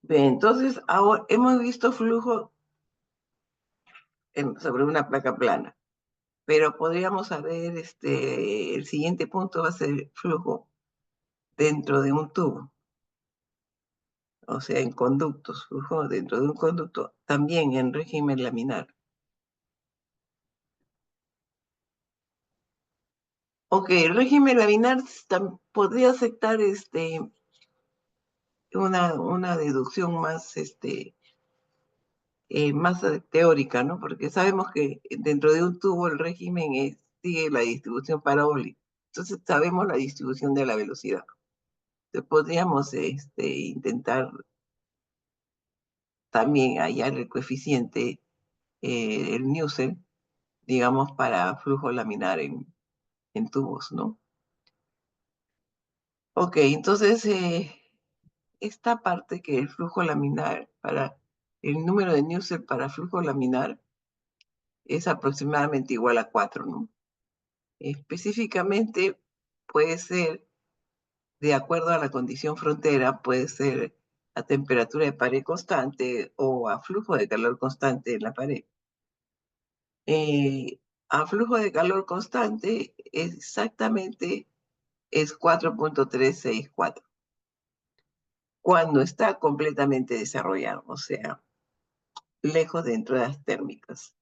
Bien, entonces ahora hemos visto flujo sobre una placa plana, pero podríamos saber, el siguiente punto va a ser flujo dentro de un tubo, o sea, en conductos, flujo dentro de un conducto, también en régimen laminar. Ok, el régimen laminar podría aceptar una deducción más, más teórica, ¿no? Porque sabemos que dentro de un tubo el régimen sigue la distribución parabólica. Entonces sabemos la distribución de la velocidad. Entonces podríamos intentar también hallar el coeficiente, el Nusselt, digamos, para flujo laminar en tubos, ¿no? Ok, entonces esta parte que el flujo laminar para el número de Nusselt para flujo laminar es aproximadamente igual a 4, ¿no? Específicamente puede ser, de acuerdo a la condición frontera, puede ser a temperatura de pared constante o a flujo de calor constante en la pared. A flujo de calor constante exactamente es 4.364 cuando está completamente desarrollado, o sea, lejos de entradas térmicas.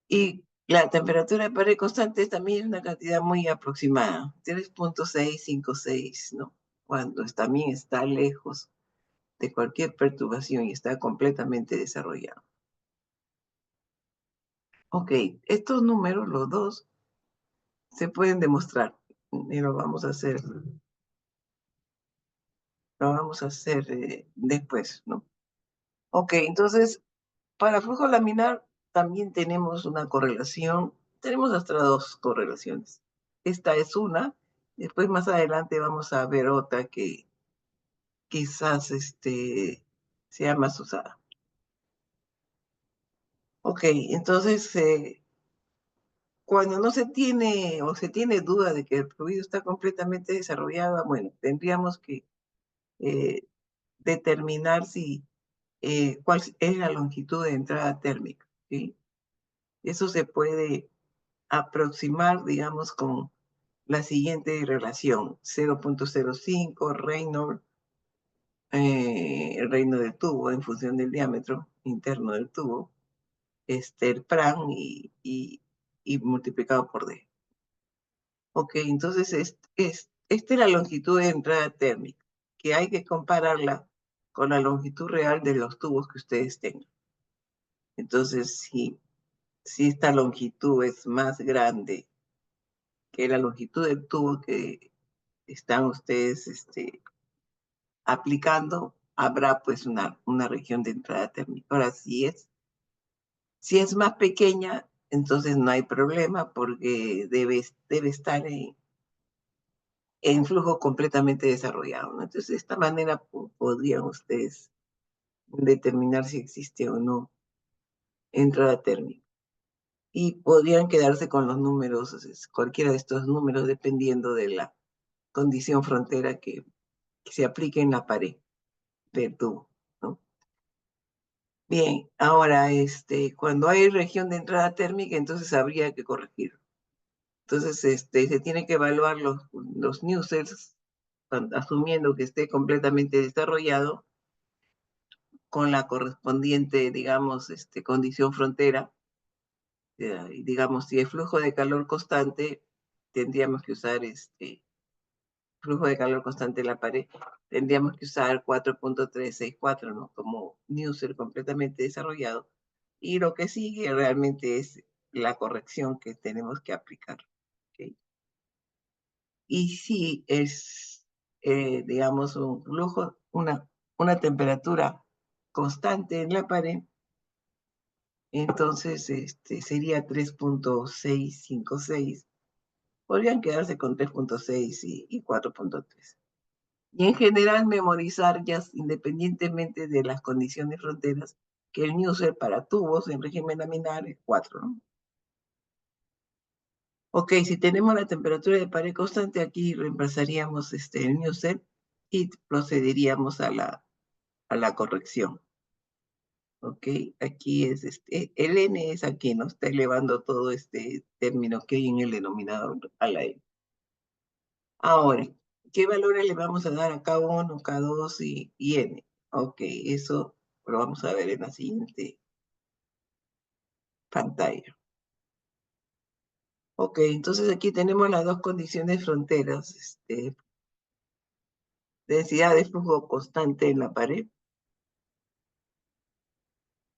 Y la temperatura de pared constante también es una cantidad muy aproximada, 3.656, ¿no? Cuando también está lejos de cualquier perturbación y está completamente desarrollado. Ok, estos números, los dos, se pueden demostrar. Y lo vamos a hacer después, ¿no? Ok, entonces, para flujo laminar también tenemos una correlación. Tenemos hasta dos correlaciones. Esta es una. Después, más adelante, vamos a ver otra que quizás sea más usada. Ok, entonces, cuando no se tiene o se tiene duda de que el fluido está completamente desarrollado, bueno, tendríamos que eh, determinar cuál es la longitud de entrada térmica, ¿sí? Eso se puede aproximar, digamos, con la siguiente relación: 0.05 Reynolds, el Reynolds del tubo en función del diámetro interno del tubo, el Prandtl y multiplicado por D. Ok, entonces esta es la longitud de entrada térmica, que hay que compararla con la longitud real de los tubos que ustedes tengan. Entonces, si esta longitud es más grande que la longitud del tubo que están ustedes aplicando, habrá pues una región de entrada térmica. Ahora, si es más pequeña, entonces no hay problema porque debe estar en flujo completamente desarrollado, ¿no? Entonces, de esta manera podrían ustedes determinar si existe o no entrada térmica. Y podrían quedarse con los números, cualquiera de estos números, dependiendo de la condición frontera que se aplique en la pared del tubo, ¿no? Bien, ahora, cuando hay región de entrada térmica, entonces habría que corregir. Entonces, se tiene que evaluar los Nusselts, asumiendo que esté completamente desarrollado, con la correspondiente, digamos, condición frontera. Digamos, si es flujo de calor constante, tendríamos que usar flujo de calor constante en la pared, tendríamos que usar 4.364, ¿no? Como Nusselt completamente desarrollado. Y lo que sigue realmente es la corrección que tenemos que aplicar, ¿ok? Y si es, digamos, un flujo, una temperatura constante en la pared, entonces sería 3.656. Podrían quedarse con 3.6 y 4.3. Y en general memorizar ya independientemente de las condiciones fronteras que el Nusselt para tubos en régimen laminar es 4, ¿no? Ok, si tenemos la temperatura de pared constante, aquí reemplazaríamos el Nusselt y procederíamos a la a la corrección. ¿Ok? Aquí es el n es aquí, ¿no? Está elevando todo este término que hay en el denominador a la n. Ahora, ¿qué valores le vamos a dar a K1, K2 y n? Ok, eso lo vamos a ver en la siguiente pantalla. Ok, entonces aquí tenemos las dos condiciones fronteras, densidad de flujo constante en la pared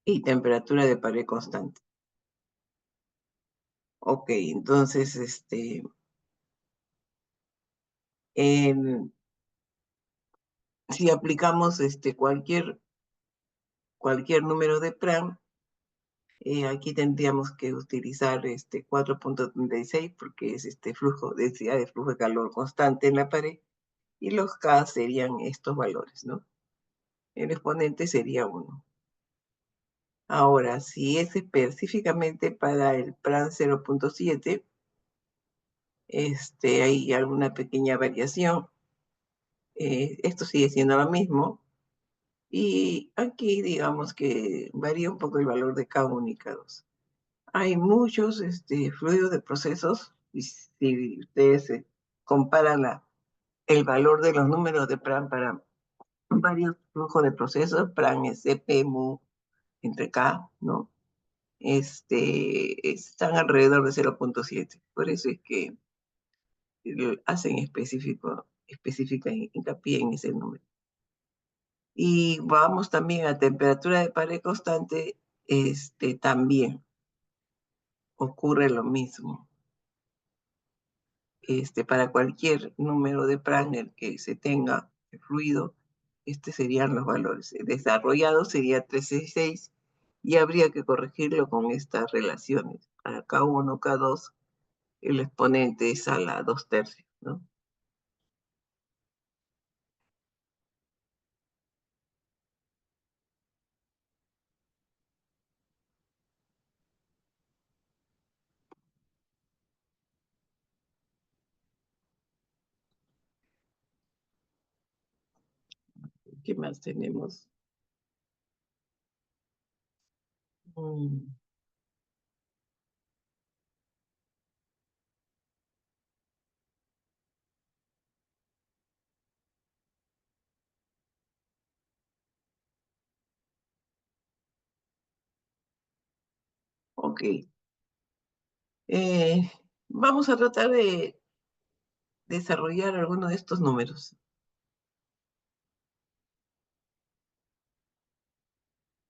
y temperatura de pared constante. Ok, entonces, si aplicamos cualquier número de Pram, aquí tendríamos que utilizar 4.36 porque es densidad de flujo de calor constante en la pared, y los K serían estos valores, ¿no? El exponente sería 1. Ahora, si es específicamente para el Pram 0.7, hay alguna pequeña variación. Esto sigue siendo lo mismo. Y aquí digamos que varía un poco el valor de K1 y K2. Hay muchos fluidos de procesos, y si ustedes comparan el valor de los números de Pram para varios flujos de procesos, Pram es CP, mu, entre K, ¿no? Están alrededor de 0.7. Por eso es que hacen específica hincapié en ese número. Y vamos también a temperatura de pared constante, también ocurre lo mismo. Para cualquier número de Prandtl que se tenga de fluido, serían los valores. El desarrollado sería 366 y habría que corregirlo con estas relaciones. Para K1, K2, el exponente es a la 2/3, ¿no? ¿Qué más tenemos? Mm, ok. Vamos a tratar de desarrollar alguno de estos números.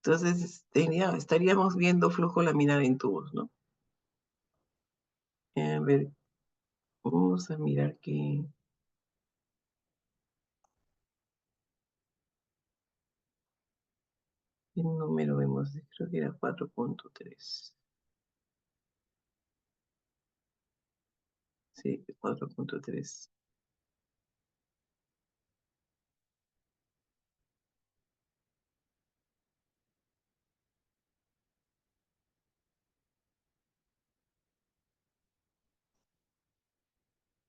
Entonces, estaríamos viendo flujo laminar en tubos, ¿no? A ver, vamos a mirar qué número vemos. Creo que era 4.3. Sí, 4.3.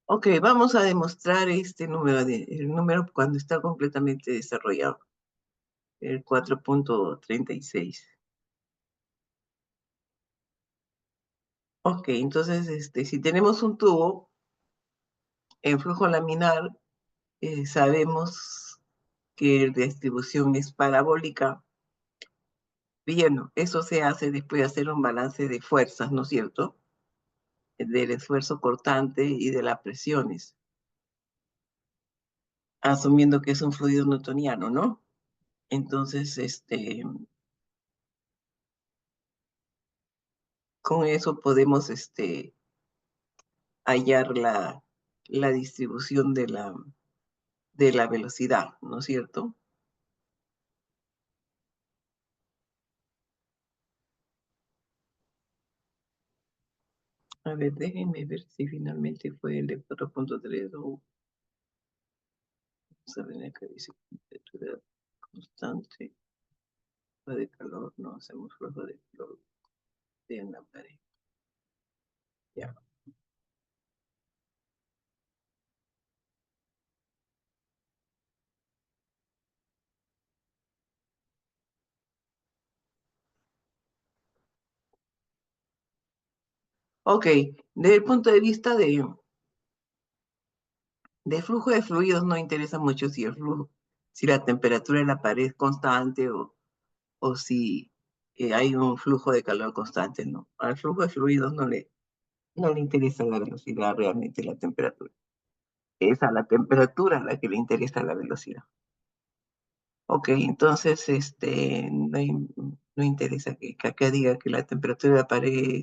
Ok, vamos a demostrar este número, el número cuando está completamente desarrollado, el 4.36. Ok, entonces, si tenemos un tubo en flujo laminar, sabemos que la distribución es parabólica. Bien, eso se hace después de hacer un balance de fuerzas, ¿no es cierto? Del esfuerzo cortante y de las presiones, asumiendo que es un fluido newtoniano, ¿no? Entonces, con eso podemos hallar la distribución de la velocidad, ¿no es cierto? A ver, déjenme ver si finalmente fue el de 4.3 o... Vamos a ver acá, dice temperatura constante, flujo de calor, no hacemos flujo de calor de la pared. Ya. Ok, desde el punto de vista de flujo de fluidos no interesa mucho si el flujo, si la temperatura de la pared es constante o si hay un flujo de calor constante, ¿no? Al flujo de fluidos no le interesa la velocidad realmente, la temperatura. Es a la temperatura a la que le interesa la velocidad. Ok, entonces no interesa que acá diga que la temperatura de la pared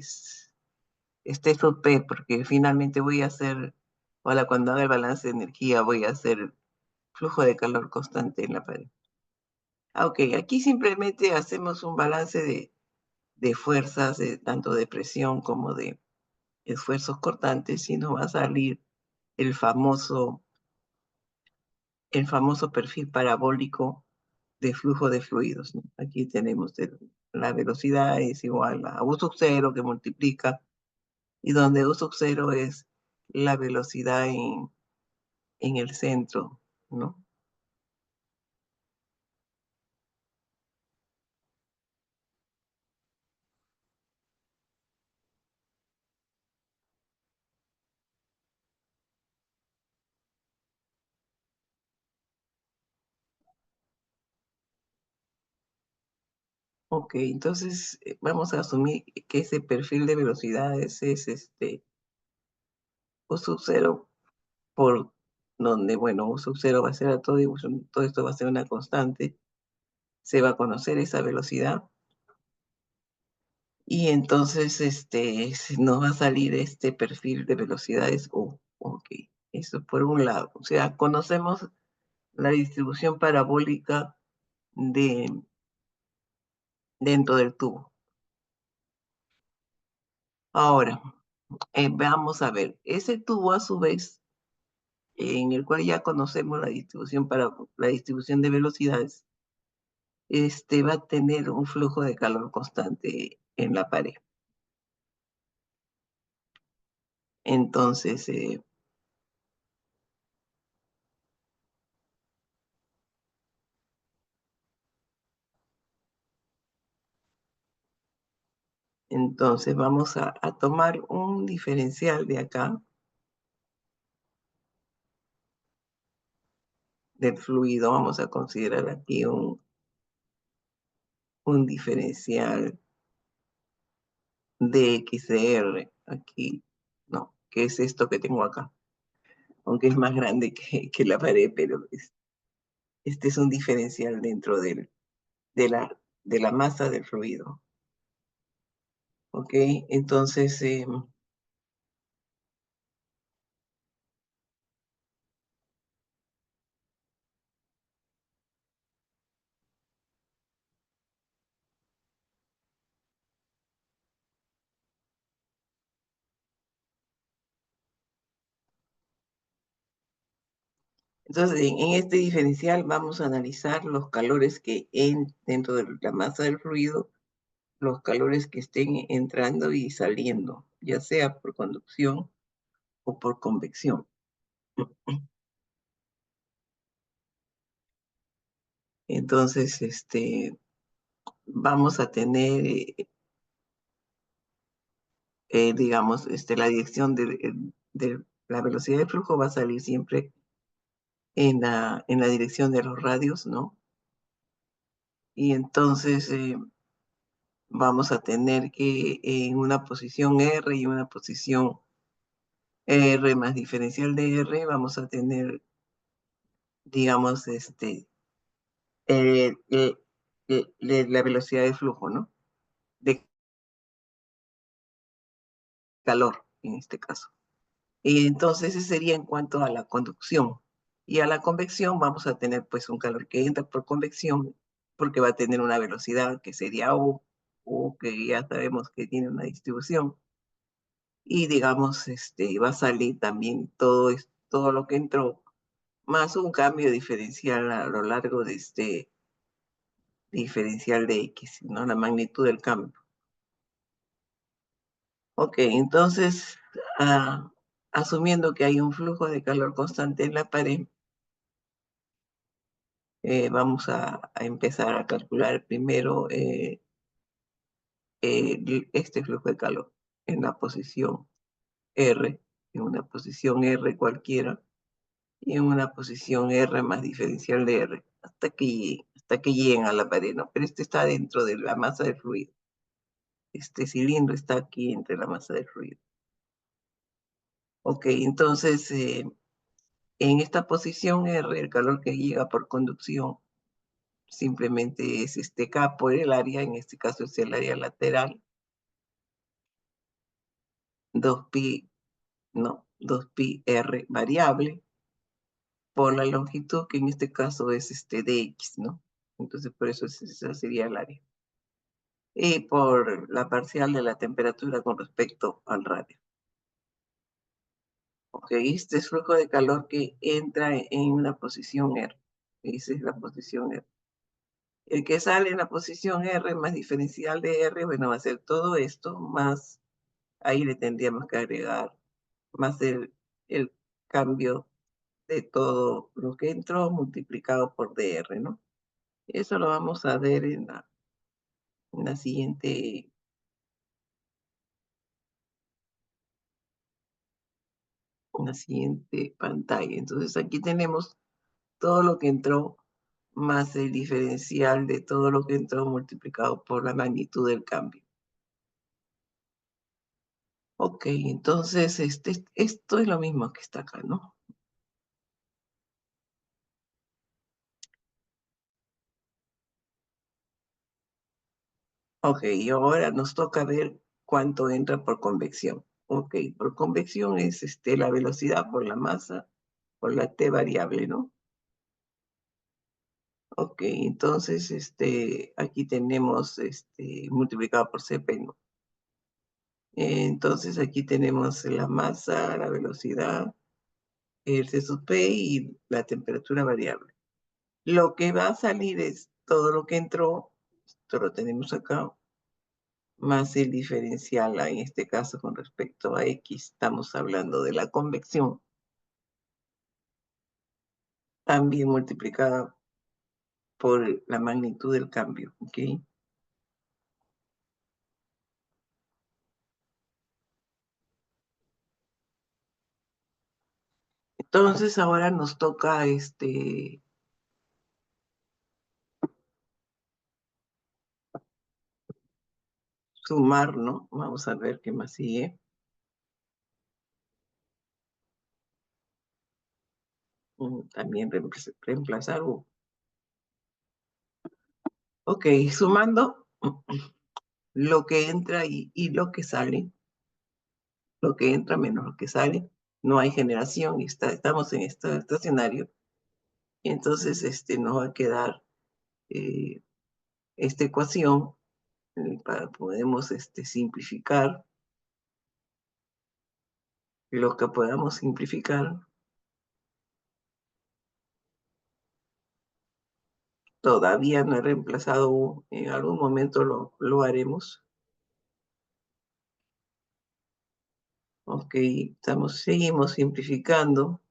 esté sub P, porque finalmente voy a hacer, hola, cuando haga el balance de energía voy a hacer flujo de calor constante en la pared. Ok, aquí simplemente hacemos un balance de fuerzas, tanto de presión como de esfuerzos cortantes, y nos va a salir el famoso, el famoso perfil parabólico de flujo de fluidos, ¿no? Aquí tenemos la velocidad es igual a U sub cero que multiplica, y donde U sub cero es la velocidad en el centro, ¿no? Ok, entonces vamos a asumir que ese perfil de velocidades es U sub cero por donde, bueno, U sub cero va a ser a todo, y todo esto va a ser una constante, se va a conocer esa velocidad, y entonces nos va a salir este perfil de velocidades U. Ok, eso por un lado. O sea, conocemos la distribución parabólica de, dentro del tubo. Ahora, vamos a ver, ese tubo a su vez, en el cual ya conocemos la distribución para la distribución de velocidades, va a tener un flujo de calor constante en la pared. Entonces, entonces vamos a tomar un diferencial de acá, del fluido. Vamos a considerar aquí un diferencial de XR. Aquí, no, ¿qué es esto que tengo acá? Aunque es más grande que la pared, pero este es un diferencial dentro de la masa del fluido. ¿Ok? Entonces, en este diferencial vamos a analizar los calores dentro de la masa del fluido, los calores que estén entrando y saliendo, ya sea por conducción o por convección. Entonces, vamos a tener, digamos, la dirección de la velocidad de flujo va a salir siempre en la dirección de los radios, ¿no? Y entonces vamos a tener que en una posición R y una posición R más diferencial de R, vamos a tener, digamos, la velocidad de flujo, ¿no? De calor, en este caso. Y entonces ese sería en cuanto a la conducción. Y a la convección vamos a tener pues un calor que entra por convección, porque va a tener una velocidad que sería U, que ya sabemos que tiene una distribución. Y digamos, va a salir también todo lo que entró, más un cambio diferencial a lo largo de este diferencial de X, ¿no? La magnitud del cambio. Ok, entonces, asumiendo que hay un flujo de calor constante en la pared, vamos a empezar a calcular primero este flujo de calor. en la posición R, en una posición R cualquiera, y en una posición R más diferencial de R, hasta que lleguen a la pared, ¿no? Pero este está dentro de la masa del fluido. Este cilindro está aquí entre la masa del fluido. Ok, entonces en esta posición R, el calor que llega por conducción simplemente es K por el área, en este caso es el área lateral, 2pi, no, 2pi R variable, por la longitud, que en este caso es dx, ¿no? Entonces por eso esa sería el área. Y por la parcial de la temperatura con respecto al radio. Ok, este es flujo de calor que entra en una posición R. Esa es la posición R. El que sale en la posición R más diferencial de R, bueno, va a ser todo esto, más ahí le tendríamos que agregar más el cambio de todo lo que entró multiplicado por dr, ¿no? Eso lo vamos a ver en la siguiente pantalla. Entonces aquí tenemos todo lo que entró más el diferencial de todo lo que entró multiplicado por la magnitud del cambio. Ok, entonces esto es lo mismo que está acá, ¿no? Ok, y ahora nos toca ver cuánto entra por convección. Ok, por convección es la velocidad por la masa por la t variable, ¿no? Ok, entonces aquí tenemos multiplicado por Cp, ¿no? Entonces aquí tenemos la masa, la velocidad, el C sub P y la temperatura variable. Lo que va a salir es todo lo que entró, esto lo tenemos acá, más el diferencial, en este caso con respecto a X, estamos hablando de la convección, también multiplicada por la magnitud del cambio, ¿ok? Entonces ahora nos toca sumar, ¿no? Vamos a ver qué más sigue. También reemplazar U. Ok, sumando lo que entra y lo que sale, lo que entra menos lo que sale, no hay generación, estamos en este estacionario, y entonces nos va a quedar eh, esta ecuación, podemos simplificar lo que podamos simplificar. Todavía no he reemplazado U, en algún momento lo haremos. Ok, seguimos simplificando.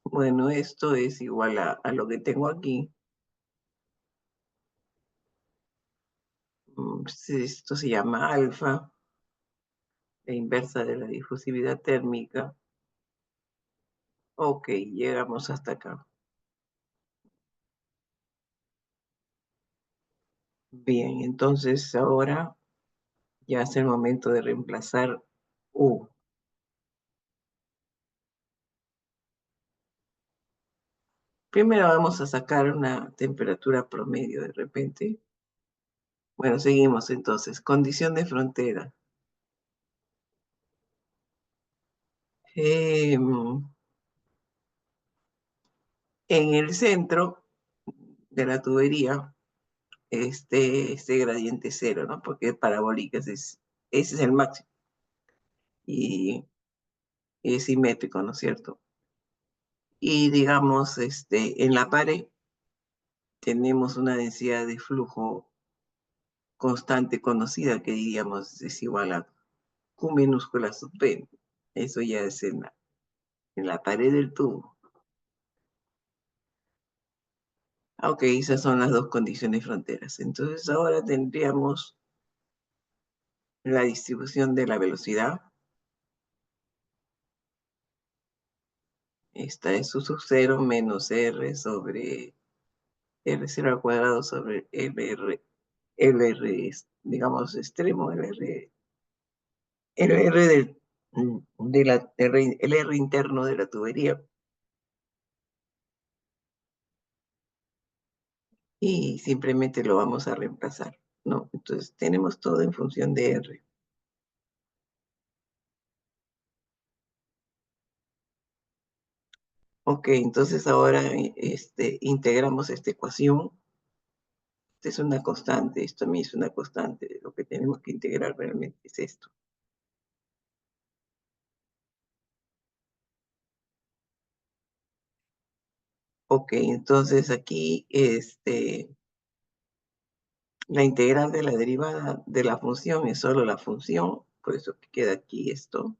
Bueno, esto es igual a lo que tengo aquí. Esto se llama alfa, la inversa de la difusividad térmica. Ok, llegamos hasta acá. Bien, entonces ahora ya es el momento de reemplazar U. Primero vamos a sacar una temperatura promedio de repente. Bueno, seguimos entonces. Condición de frontera. En el centro de la tubería, este gradiente cero, ¿no? Porque es parabólica, ese es el máximo. Y es simétrico, ¿no es cierto? Y digamos, en la pared tenemos una densidad de flujo constante conocida que diríamos es igual a Q minúscula sub P. Eso ya es en la pared del tubo. Ok, esas son las dos condiciones fronteras. Entonces ahora tendríamos la distribución de la velocidad. Esta es su sub 0 menos R sobre R0 al cuadrado sobre LR, digamos, extremo, LR el R interno de la tubería. Y simplemente lo vamos a reemplazar, ¿no? Entonces tenemos todo en función de R. Ok, entonces ahora integramos esta ecuación. Esta es una constante, esto a mí es una constante. Lo que tenemos que integrar realmente es esto. Ok, entonces aquí la integral de la derivada de la función es solo la función, por eso que queda aquí esto.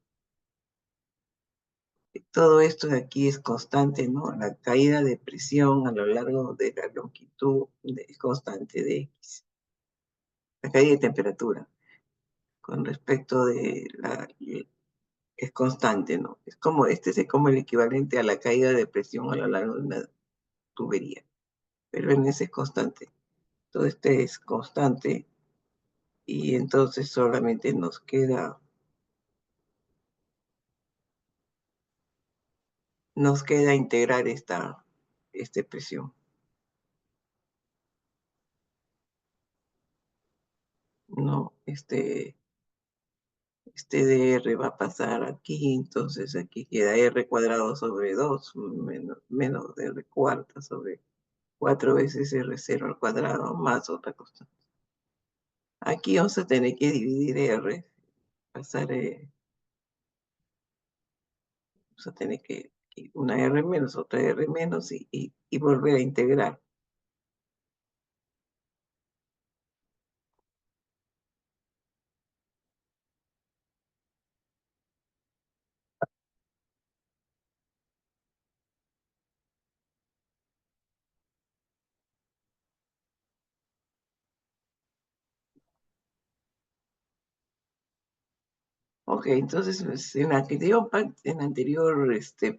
Todo esto de aquí es constante, ¿no? La caída de presión a lo largo de la longitud es constante de X. La caída de temperatura con respecto de es constante, ¿no? Es como, es como el equivalente a la caída de presión a lo largo de una tubería, pero en ese es constante. Todo este es constante y entonces solamente nos queda integrar esta presión. No, este dr va a pasar aquí, entonces aquí queda r cuadrado sobre 2 menos r cuarta sobre 4 veces r0 al cuadrado más otra cosa. Aquí vamos a tener que dividir r, pasar, vamos a tener que una r menos, otra r menos y volver a integrar. Ok, entonces pues, en la anterior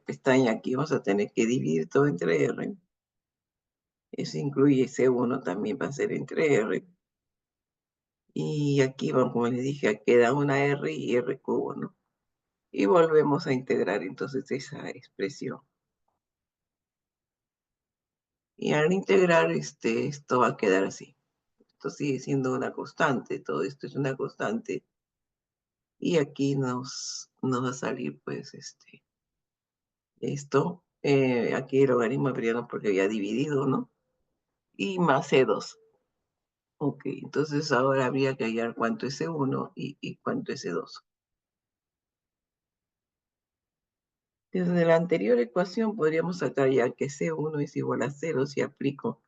pestaña aquí vamos a tener que dividir todo entre R. Eso incluye C1 también va a ser entre R. Y aquí, bueno, como les dije, queda una R y R cubo, ¿no? Y volvemos a integrar entonces esa expresión. Y al integrar, esto va a quedar así. Esto sigue siendo una constante, todo esto es una constante. Y aquí nos va a salir, pues, esto. Aquí el logaritmo abrirnos porque había dividido, ¿no? Y más C2. Ok, entonces ahora habría que hallar cuánto es C1 y cuánto es C2. Desde la anterior ecuación podríamos sacar ya que C1 es igual a 0 si aplico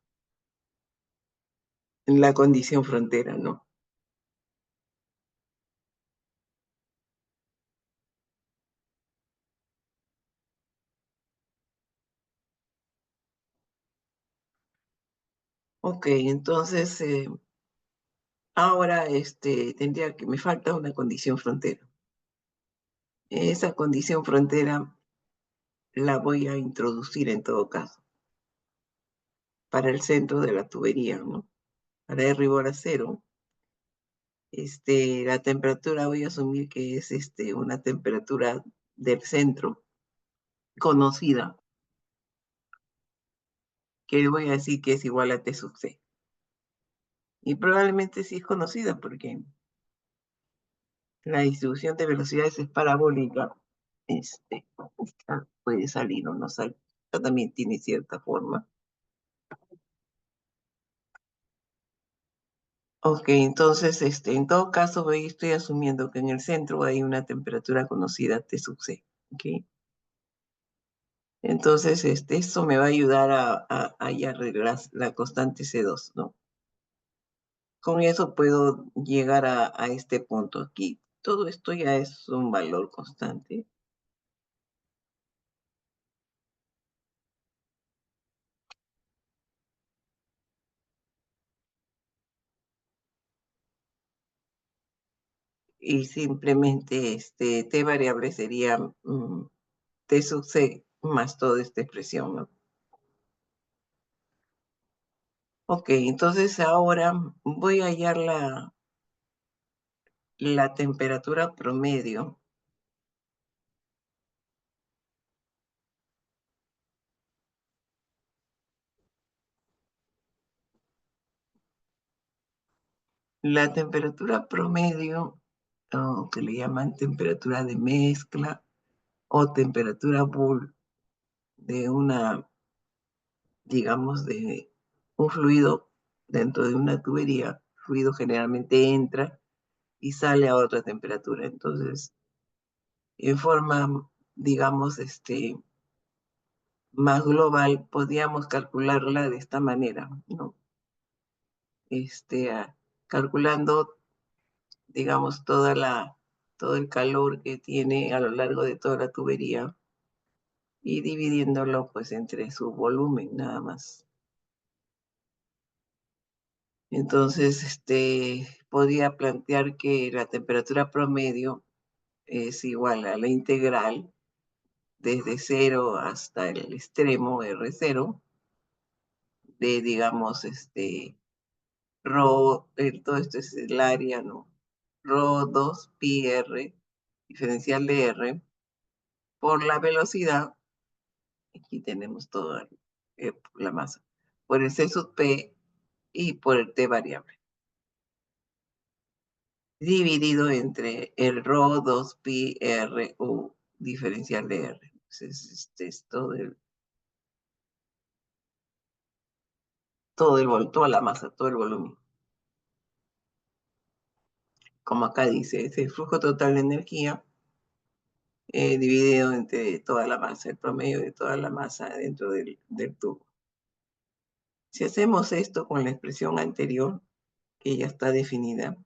la condición frontera, ¿no? Ok, entonces ahora me falta una condición frontera. Esa condición frontera la voy a introducir en todo caso para el centro de la tubería, ¿no? Para R igual a 0. La temperatura voy a asumir que es una temperatura del centro conocida, que voy a decir que es igual a T sub C. Y probablemente sí es conocida porque la distribución de velocidades es parabólica. Esta puede salir o no salir. Esta también tiene cierta forma. Ok, entonces, en todo caso, estoy asumiendo que en el centro hay una temperatura conocida T sub C. ¿Ok? Entonces, eso me va a ayudar a hallar la constante C2, ¿no? Con eso puedo llegar a este punto aquí. Todo esto ya es un valor constante. y simplemente T variable sería T sub C más toda esta expresión, ¿no? Ok, entonces ahora voy a hallar la temperatura promedio. La temperatura promedio, que le llaman temperatura de mezcla o temperatura Boole de una, digamos, de un fluido dentro de una tubería, el fluido generalmente entra y sale a otra temperatura. Entonces, en forma, digamos, más global, podríamos calcularla de esta manera, ¿no? Calculando, digamos, todo el calor que tiene a lo largo de toda la tubería y dividiéndolo, pues, entre su volumen, nada más. Entonces, podría plantear que la temperatura promedio es igual a la integral desde 0 hasta el extremo R0 de, digamos, todo esto es el área, ¿no? Rho 2 pi r, diferencial de R, por la velocidad, aquí tenemos toda la masa, por el C sub P y por el T variable, dividido entre el Rho 2 pi r u diferencial de R. Entonces, es toda la masa, todo el volumen. Como acá dice, es el flujo total de energía dividido entre toda la masa, el promedio de toda la masa dentro del tubo. Si hacemos esto con la expresión anterior, que ya está definida,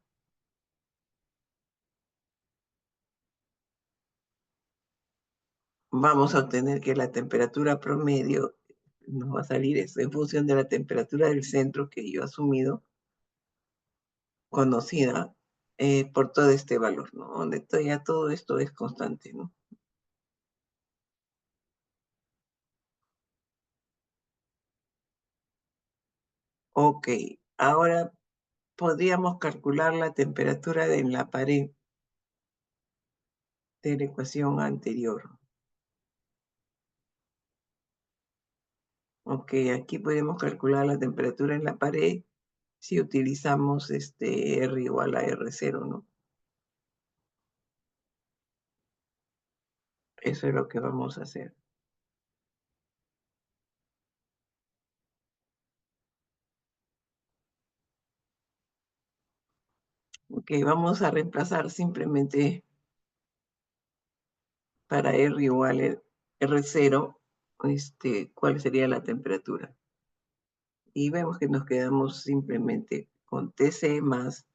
vamos a obtener que la temperatura promedio nos va a salir eso en función de la temperatura del centro que yo he asumido, conocida por todo este valor, ¿no? Donde ya todo esto es constante, ¿no? Ok, ahora podríamos calcular la temperatura en la pared de la ecuación anterior. Ok, aquí podemos calcular la temperatura en la pared si utilizamos R igual a R0, ¿no? Eso es lo que vamos a hacer. Ok, vamos a reemplazar simplemente para R igual a R0, cuál sería la temperatura. Y vemos que nos quedamos simplemente con TC más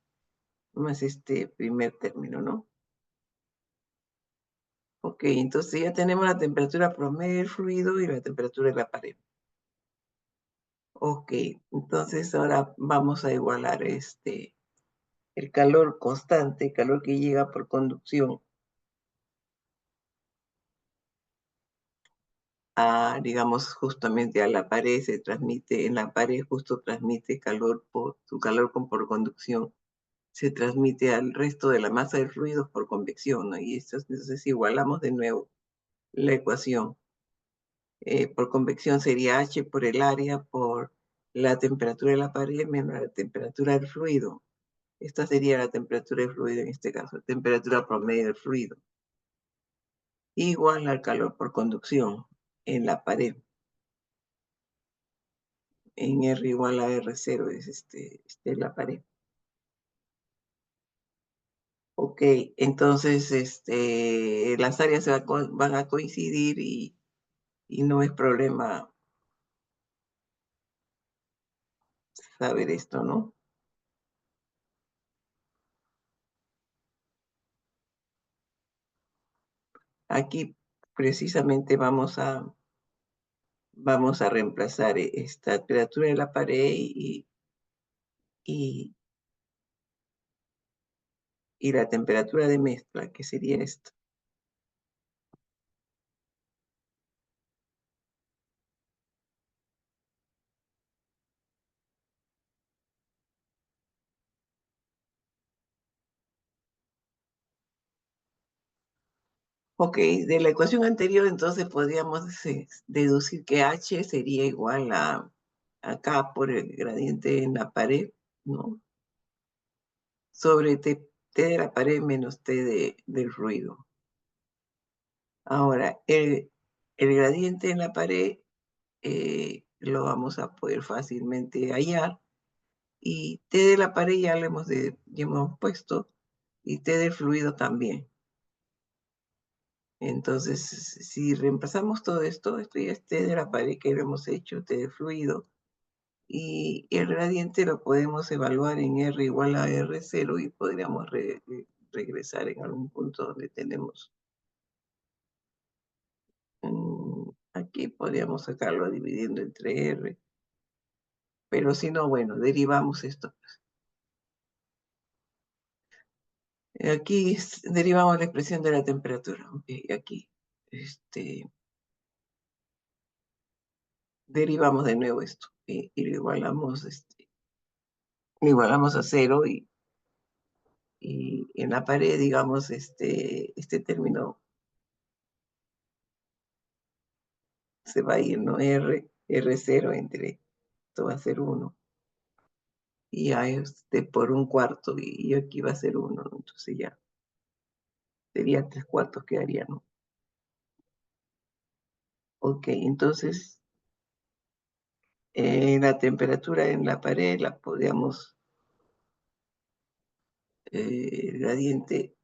este primer término, ¿no? Ok, entonces ya tenemos la temperatura promedio del fluido y la temperatura de la pared. Ok, entonces ahora vamos a igualar el calor constante, el calor que llega por conducción digamos, justamente a la pared, se transmite, en la pared justo transmite calor su calor por conducción, se transmite al resto de la masa de fluidos por convección, ¿no? Y entonces igualamos de nuevo la ecuación. Por convección sería H por el área por la temperatura de la pared menos la temperatura del fluido. Esta sería la temperatura del fluido en este caso, temperatura promedio del fluido. Igual al calor por conducción en la pared. En R igual a R0 es la pared. Ok, entonces las áreas van a coincidir y no es problema saber esto, ¿no? Aquí precisamente vamos a reemplazar esta temperatura de la pared y y la temperatura de mezcla, que sería esto. Ok, de la ecuación anterior entonces podríamos deducir que H sería igual a acá por el gradiente en la pared, ¿no? Sobre T de la pared menos T del ruido. Ahora, el gradiente en la pared lo vamos a poder fácilmente hallar. Y T de la pared ya hemos puesto, y T del fluido también. Entonces, si reemplazamos todo esto ya es T de la pared que lo hemos hecho, T del fluido, y el gradiente lo podemos evaluar en R igual a R0 y podríamos regresar en algún punto donde tenemos. Aquí podríamos sacarlo dividiendo entre R, pero si no, bueno, derivamos esto. Aquí derivamos la expresión de la temperatura. Ok, aquí. Derivamos de nuevo esto y lo igualamos a cero y en la pared, digamos, este término se va a ir, ¿no? R0 entre, esto va a ser 1 y a por un cuarto y aquí va a ser 1, ¿no? Entonces ya sería 3/4 quedaría, ¿no? Ok, entonces la temperatura en la pared la podríamos, el gradiente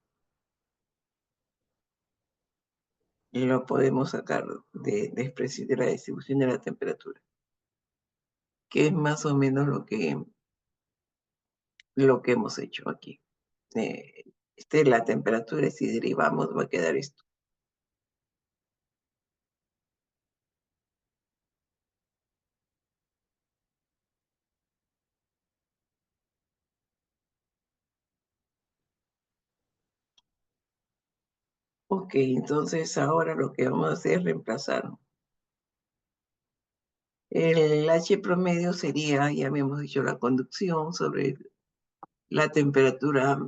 lo podemos sacar de la distribución de la temperatura, que es más o menos lo que hemos hecho aquí. Eh, Esta es la temperatura y si derivamos va a quedar esto. Ok, entonces ahora lo que vamos a hacer es reemplazar. El H promedio sería, ya habíamos dicho, la conducción sobre la temperatura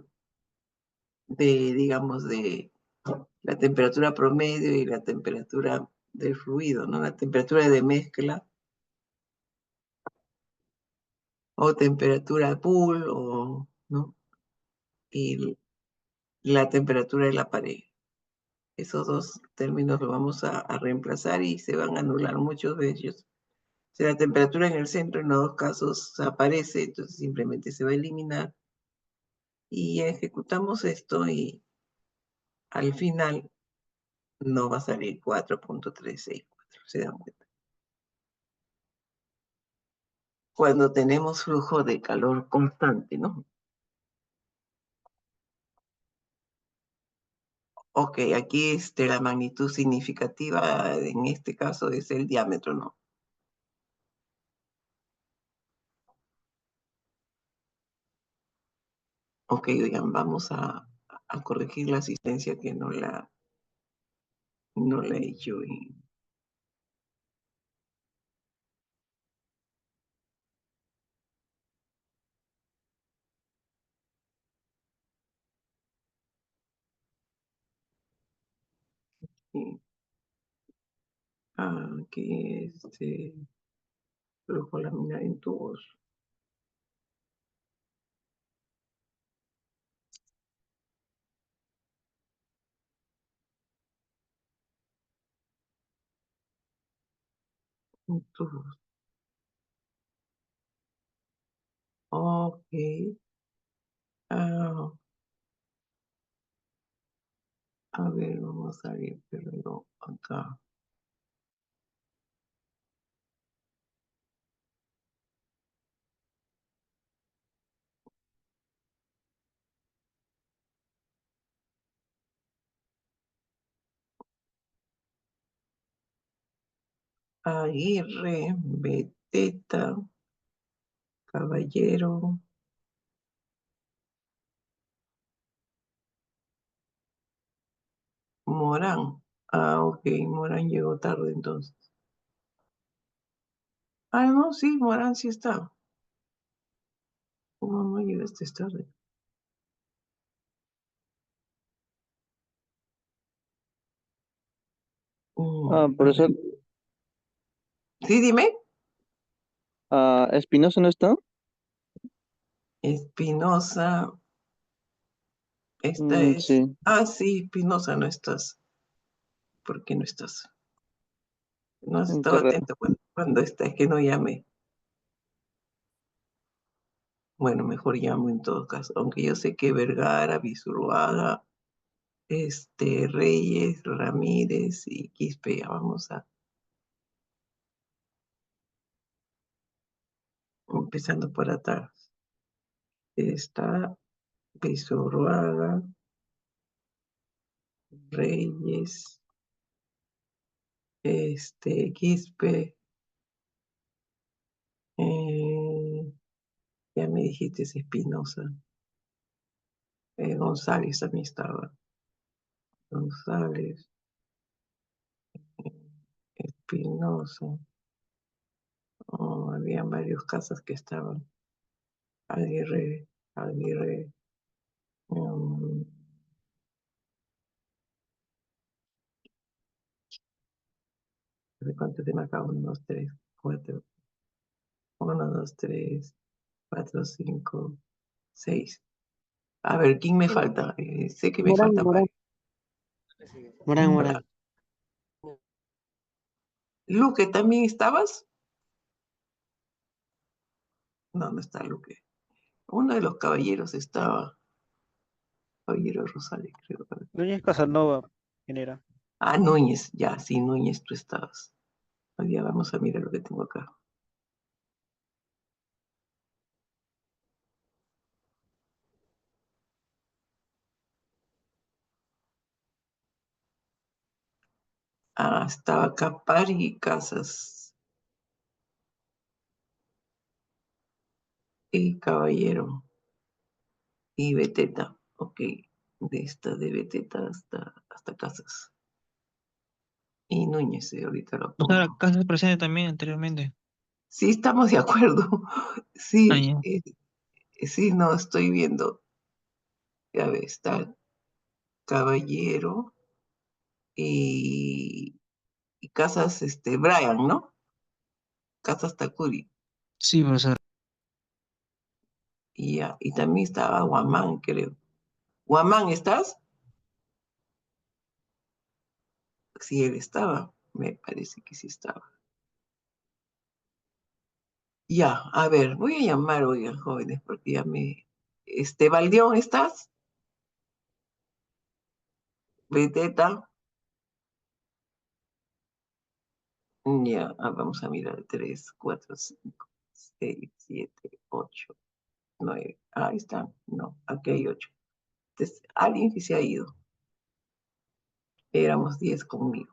digamos, de la temperatura promedio y la temperatura del fluido, ¿no? La temperatura de mezcla o temperatura pool, ¿no? Y la temperatura de la pared. Esos dos términos los vamos a reemplazar y se van a anular muchos de ellos. Si la temperatura en el centro en los dos casos aparece, entonces simplemente se va a eliminar. Y ejecutamos esto y al final no va a salir 4,364. ¿Se dan cuenta? Cuando tenemos flujo de calor constante, ¿no? Ok, aquí la magnitud significativa en este caso es el diámetro, ¿no? Ok, oigan, vamos a corregir la asistencia que no la he hecho. Aquí flujo laminar en tubos. En tubos. Ok. Ah, a ver, vamos a ver, pero no, acá. Aguirre, Beteta, Caballero, Morán. Ah, ok, Morán llegó tarde entonces. Ah, no, sí, Morán sí está. ¿Cómo no llegaste tarde? A Profesor, ver. Sí, dime. ¿Espinosa no está? Espinosa, esta Mm, es. sí, Ah, sí, Espinosa, no estás. ¿Por qué no estás? No has qué estado raro. atento cuando está, es que no llamé. Bueno, mejor llamo en todo caso, aunque yo sé que Vergara, Vizurruaga, Reyes, Ramírez y Quispe, ya vamos a, empezando por atrás. Está Vizurruaga, Reyes, Quispe, eh, ya me dijiste es Espinosa, González también estaba, González, eh, Espinosa, oh, habían varios casos que estaban, Aguirre, Aguirre, mm, ¿de cuánto te marcaba? 1, 2, 3, 4, 1, 2, 3, 4, 5, 6. A ver, ¿quién me falta? Sé que me Morán, faltan Morán, varios. Morán, Bra- Morán. Luque, ¿también estabas? No, no está Luque. Uno de los caballeros estaba, Caballero Rosales, creo. Núñez Casanova, ¿quién era? Ah, Núñez, ya, sí, Núñez, tú estabas. Ya vamos a mirar lo que tengo acá. Ah, estaba Capari y Casas y Caballero y Beteta. Ok, de Beteta hasta Casas. Y Núñez, ahorita lo O sea, la pongo. casa es presente también anteriormente. Sí, estamos de acuerdo. Ah, Sí, ya. sí, no, estoy viendo. Ya ve, está Caballero y, y Casas, Brian, ¿no? Casas Takuri. Sí, profesor. Y, ya, y también estaba Guamán, creo. Guamán, ¿estás? Sí, él estaba. Me parece que sí estaba. Ya, a ver, voy a llamar, oigan, jóvenes, porque ya me... Valdión, ¿estás? Beteta. Ya, vamos a mirar. 3, 4, 5, 6, 7, 8, 9. Ahí está. No, aquí hay 8. Entonces, alguien que se ha ido. Éramos 10 conmigo.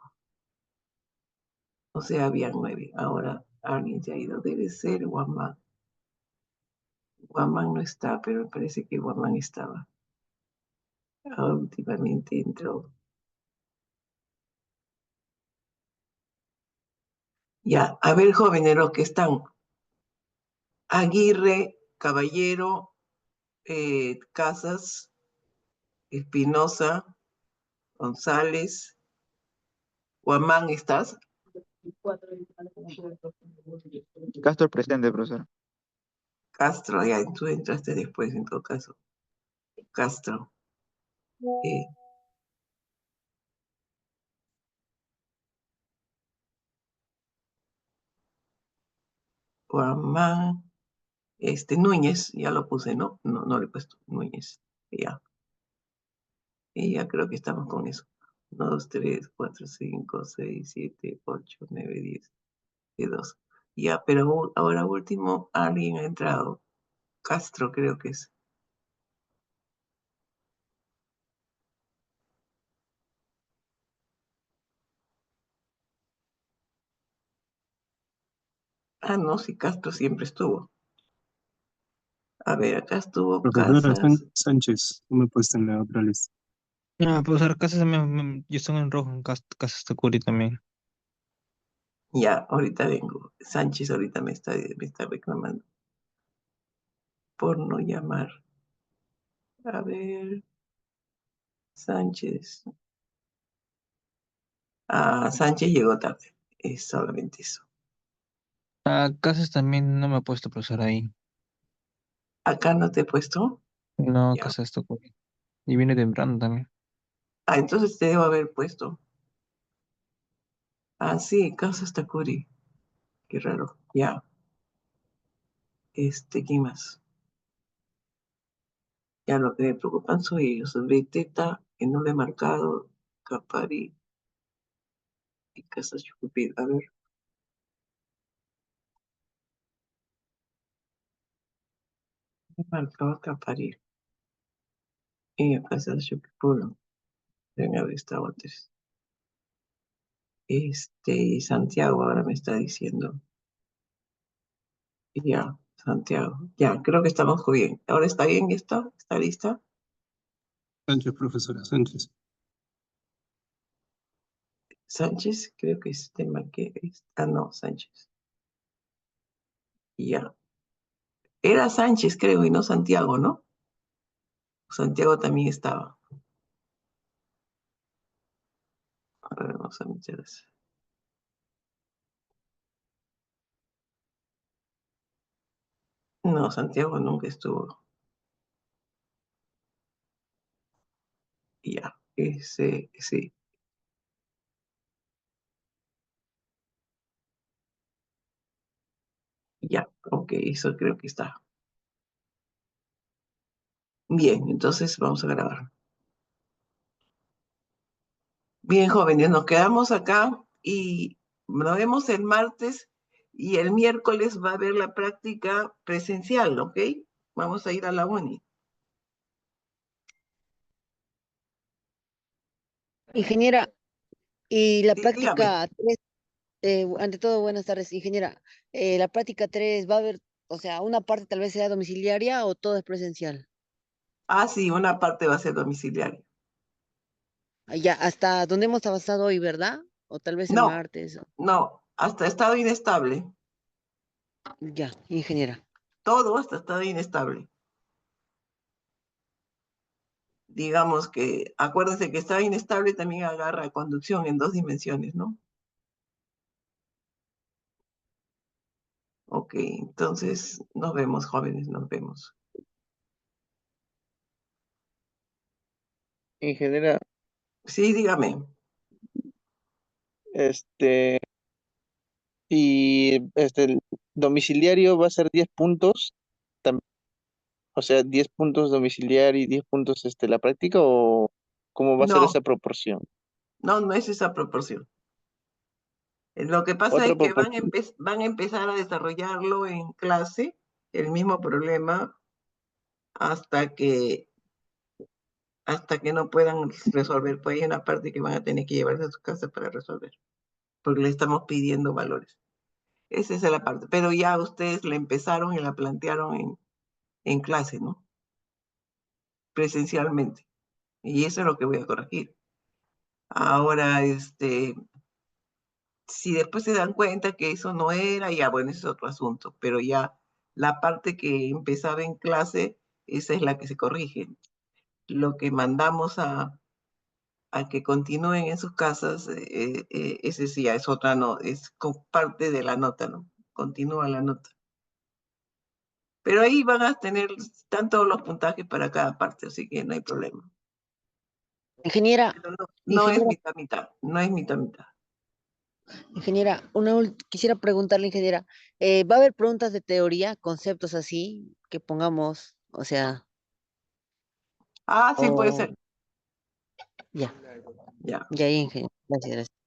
O sea, había 9. Ahora alguien se ha ido. Debe ser Guamán. Guamán no está, pero me parece que Guamán estaba. Ahora últimamente entró. Ya, a ver, jóvenes, los que están. Aguirre, Caballero, Casas, Espinosa, González, Guamán, ¿estás? Castro presente, profesor. Castro, ya tú entraste después en todo caso. Castro, eh, Guamán, Núñez, ya lo puse, ¿no? No, no le he puesto Núñez. Ya, y ya creo que estamos con eso. 1, 2, 3, 4, 5, 6, 7, 8, 9, 10, 12. Ya, pero ahora último, alguien ha entrado. Castro creo que es. Ah, no, sí, Castro siempre estuvo. A ver, acá estuvo Profesora Casas. Sánchez, no me he puesto en la otra lista. Ah, profesor, Casas también, yo estoy en rojo, en Casas Takuri también. Ya, ahorita vengo. Sánchez ahorita me está reclamando por no llamar. A ver, Sánchez. Ah, Sánchez llegó tarde. Es solamente eso. Ah, Casas también no me ha puesto profesor ahí. Acá no te he puesto. No, Ya. Casas Takuri. Y viene temprano también. Ah, entonces te debo haber puesto. Ah, sí, Casas Takuri. Qué raro. Ya. ¿Quién más? Ya lo que me preocupan son ellos. Beteta, que no le he marcado. Capari y Casas Chucupido. A ver, me marcaba Capari y Casas Chucupido. Deben haber estado antes. Y Santiago ahora me está diciendo. Ya, Santiago. Ya, creo que estamos bien. ¿Ahora está bien esto? ¿Está lista? Sánchez, profesora Sánchez. Sánchez, creo que es tema que es. Ah, no, Sánchez. Ya. Era Sánchez, creo, y no Santiago, ¿no? Santiago también estaba. A ver, vamos a meter eso. No, Santiago nunca estuvo. Ya, ese, sí. Ya, ok, eso creo que está. Bien, entonces vamos a grabar. Bien, jóvenes, nos quedamos acá y nos vemos el martes y el miércoles va a haber la práctica presencial, ¿ok? Vamos a ir a la uni. Ingeniera, y la Sí, dígame. práctica 3, ante todo, buenas tardes, ingeniera. La práctica 3 va a haber, o sea, una parte tal vez sea domiciliaria o todo es presencial. Ah, sí, una parte va a ser domiciliaria. Ya, hasta donde hemos avanzado hoy, ¿verdad? O tal vez el No, martes. no, hasta estado inestable. Ya, ingeniera. Todo hasta estado inestable. Digamos que, acuérdense que estado inestable también agarra conducción en 2 dimensiones, ¿no? Ok, entonces nos vemos, jóvenes, nos vemos. Ingeniera, Sí, dígame. este, el domiciliario va a ser 10 puntos, o sea, 10 puntos domiciliario y 10 puntos la práctica, o cómo va a ser esa No, proporción. no, no es esa proporción. Lo que pasa Otra es que proporción, van a empezar a desarrollarlo en clase, el mismo problema, hasta que, hasta que no puedan resolver. Pues hay una parte que van a tener que llevarse a su casa para resolver, porque le estamos pidiendo valores. Esa es la parte. Pero ya ustedes la empezaron y la plantearon en clase, ¿no? Presencialmente. Y eso es lo que voy a corregir. Ahora, si después se dan cuenta que eso no era, ya bueno, ese es otro asunto, pero ya la parte que empezaba en clase, esa es la que se corrige. Lo que mandamos a que continúen en sus casas, ese sí ya es otra, no, es parte de la nota, ¿no? Continúa la nota. Pero ahí van a tener, están todos los puntajes para cada parte, así que no hay problema. Ingeniera, Pero no, no es ingeniera, mitad, mitad, no es mitad, mitad. ingeniera, quisiera preguntarle, ingeniera, ¿va a haber preguntas de teoría, conceptos así, que pongamos, o sea, Ah, sí, puede o ser. ya, Ya. ya, ingeniera, gracias, gracias.